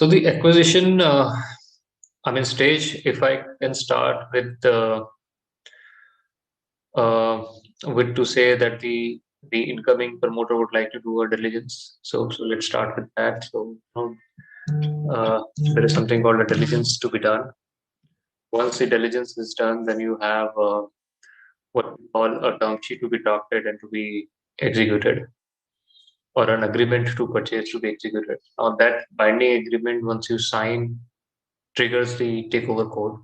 So the acquisition, stage, if I can start uh, with to say that the incoming promoter would like to do a diligence. So let's start with that. There is something called a diligence to be done. Once the diligence is done, then you have what we call a term sheet to be drafted and to be executed, or an agreement to purchase to be executed. Now that binding agreement, once you sign, triggers the takeover code.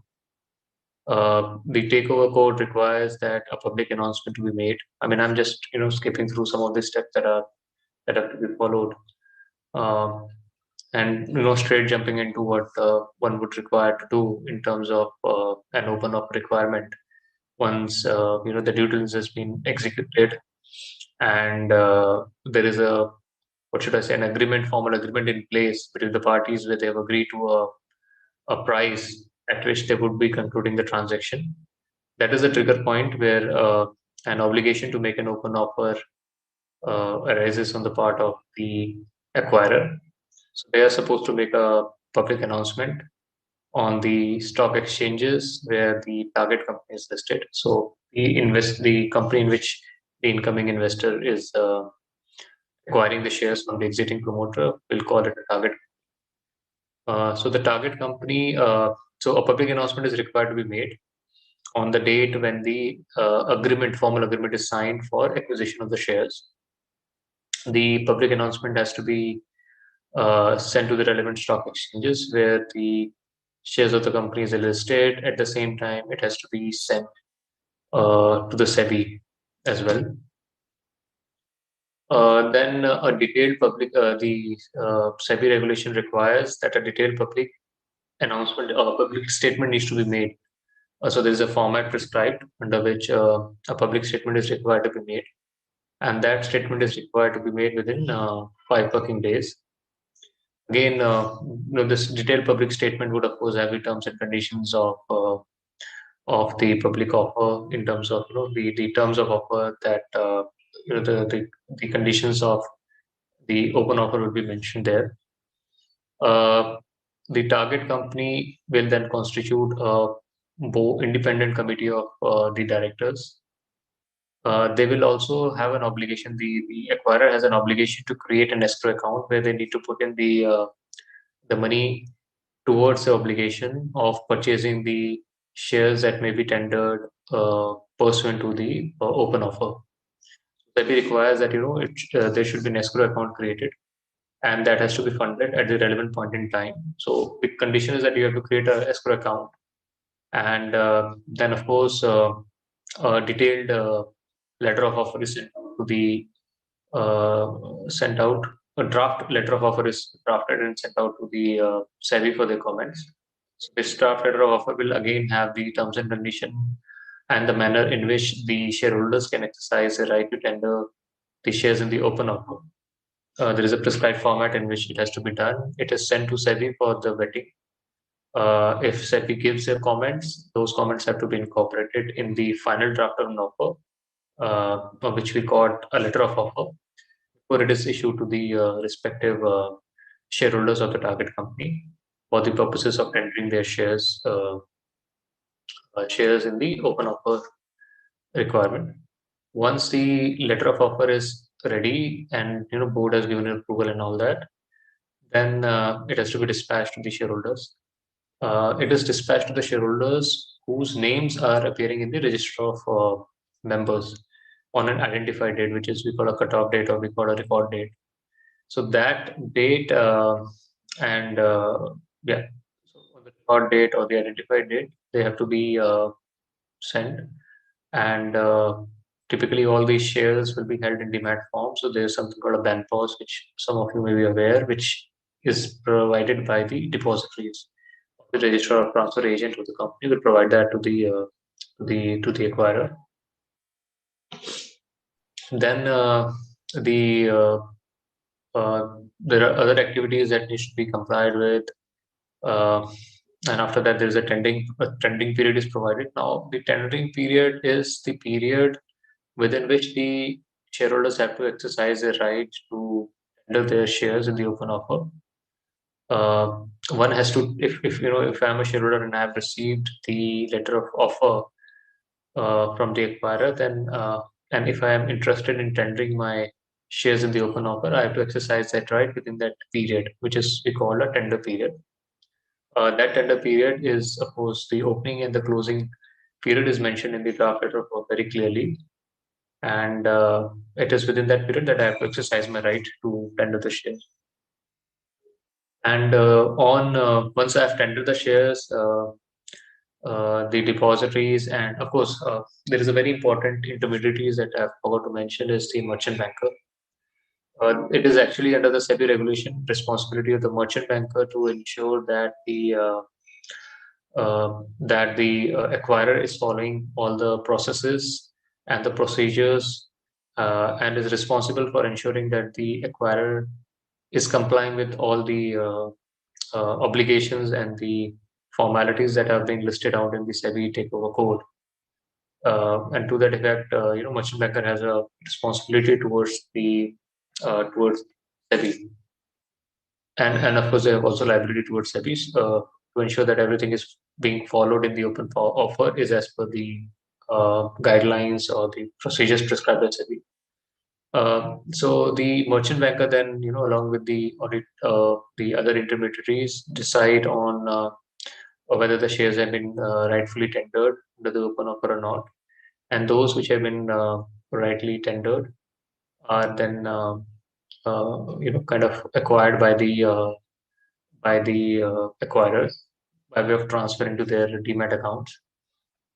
The takeover code requires that a public announcement to be made. I'm just skipping through some of the steps that have to be followed, um, and straight jumping into what one would require to do in terms of an open up requirement. Once the due diligence has been executed, and there is a, what should I say, an agreement, formal agreement in place between the parties where they have agreed to a price at which they would be concluding the transaction. That is a trigger point where an obligation to make an open offer arises on the part of the acquirer. So they are supposed to make a public announcement on the stock exchanges where the target company is listed. So the company in which the incoming investor is acquiring the shares from the exiting promoter, we'll call it a target. So the target company, so a public announcement is required to be made on the date when the formal agreement is signed for acquisition of the shares. The public announcement has to be sent to the relevant stock exchanges where the shares of the companies are listed. At the same time, it has to be sent to the SEBI as well. Then a detailed the SEBI regulation requires that a detailed public announcement or public statement needs to be made. So there is a format prescribed under which a public statement is required to be made, and that statement is required to be made within 5 working days. Again, this detailed public statement would of course have the terms and conditions of the public offer in terms of the terms of offer that the conditions of the open offer will be mentioned there. The target company will then constitute a independent committee of the directors. They will also have an obligation. The acquirer has an obligation to create an escrow account where they need to put in the money towards the obligation of purchasing the shares that may be tendered pursuant to the open offer. That requires that there should be an escrow account created, and that has to be funded at the relevant point in time. So the condition is that you have to create an escrow account, and then of course a detailed letter of offer is sent out. A draft letter of offer is drafted and sent out to the SEBI for their comments. So this draft letter of offer will again have the terms and condition and the manner in which the shareholders can exercise the right to tender the shares in the open offer. There is a prescribed format in which it has to be done. It is sent to SEBI for the vetting. If SEBI gives their comments, those comments have to be incorporated in the final draft of an offer, which we call a letter of offer, before it is issued to the respective shareholders of the target company for the purposes of tendering their shares in the open offer requirement. Once the letter of offer is ready and board has given approval and all that, then it has to be dispatched to the shareholders. It is dispatched to the shareholders whose names are appearing in the register of members on an identified date, which is we call a cutoff date or we call a record date. So that date and yeah, so on the record date or the identified date, they have to be sent. And typically, all these shares will be held in demat form. So there's something called a bank pause, which some of you may be aware, which is provided by the depositories. The registrar or transfer agent of the company will provide that to the acquirer. Then there are other activities that need to be complied with, and after that there is a tendering period is provided. Now the tendering period is the period within which the shareholders have to exercise their right to tender their shares in the open offer. one has to, if if I'm a shareholder and I've received the letter of offer from the acquirer, then and if I am interested in tendering my shares in the open offer, I have to exercise that right within that period, which is we call a tender period. That tender period is, of course, the opening and the closing period is mentioned in the draft letter of offer very clearly, and it is within that period that I have to exercise my right to tender the shares. And on once I've tendered the shares, the depositories, and of course, there is a very important intermediaries that I forgot to mention is the merchant banker. It is actually under the SEBI regulation responsibility of the merchant banker to ensure that the acquirer is following all the processes and the procedures, and is responsible for ensuring that the acquirer is complying with all the obligations and the formalities that have been listed out in the SEBI takeover code. And to that effect, merchant banker has a responsibility towards SEBI, and of course they have also liability towards SEBI to ensure that everything is being followed in the open offer is as per the guidelines or the procedures prescribed by SEBI. So the merchant banker then, along with the audit, the other intermediaries decide on whether the shares have been rightfully tendered under the open offer or not. And those which have been rightly tendered are then, kind of acquired by the acquirers by way of transfer into their demat accounts,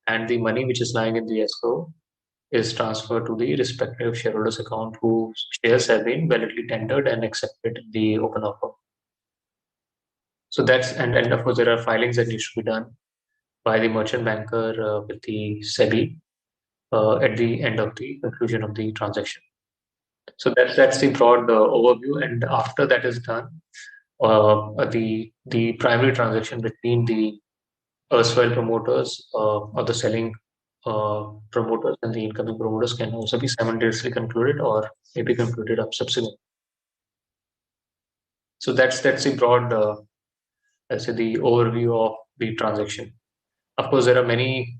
and the money which is lying in the escrow is transferred to the respective shareholders account whose shares have been validly tendered and accepted in the open offer. So that's, and of course there are filings that need to be done by the merchant banker with the SEBI at the end of the conclusion of the transaction. So that's the broad overview, and after that is done, the primary transaction between the erstwhile promoters or the selling promoters and the incoming promoters can also be simultaneously concluded or maybe concluded up subsequently. So that's the broad, let's say, the overview of the transaction. Of course, there are many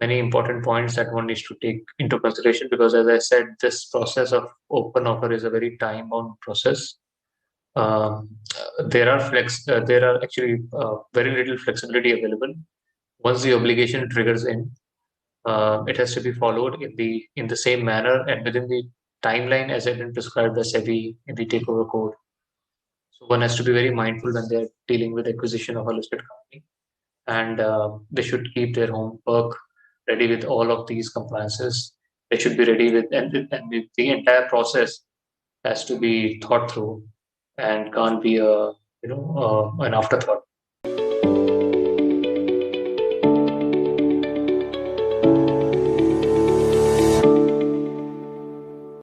important points that one needs to take into consideration because, as I said, this process of open offer is a very time-bound process. There are actually very little flexibility available. Once the obligation triggers in, it has to be followed in the same manner and within the timeline as has been prescribed by SEBI in the takeover code. So one has to be very mindful when they're dealing with acquisition of a listed company, and they should keep their homework ready with all of these compliances. They should be ready with, and the entire process has to be thought through and can't be an afterthought.